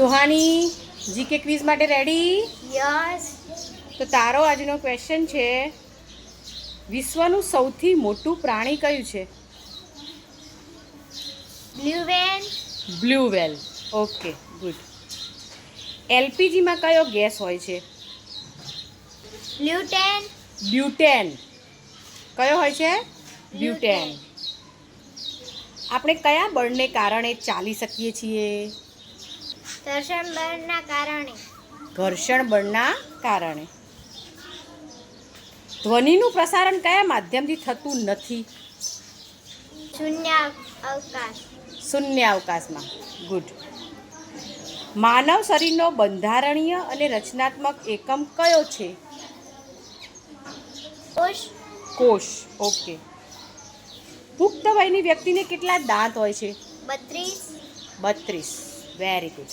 Suhani GK quiz માટે ready? Yes. તો તારો આજનો ક્વેશ્ચન છે, વિશ્વનું સૌથી મોટું પ્રાણી કયું છે? Blue whale. Blue whale. Okay, good. એલપીજીમાં કયો ગેસ હોય છે? બ્યુટેન. બ્યુટેન. કયો હોય છે? બ્યુટેન. આપણે કયા બળને કારણે ચાલી શકીએ છીએ? ઘર્ષણ બળના કારણે. ઘર્ષણ બળના કારણે. ધ્વનિનું પ્રસારણ કયા માધ્યમથી થતું નથી? શૂન્ય અવકાશ. શૂન્ય અવકાશમાં. ગુડ. માનવ શરીરનો બંધારણીય અને રચનાત્મક એકમ કયો છે? કોષ. કોષ. ઓકે. પુખ્ત વયની વ્યક્તિને કેટલા દાંત હોય છે? 32. 32. Very good.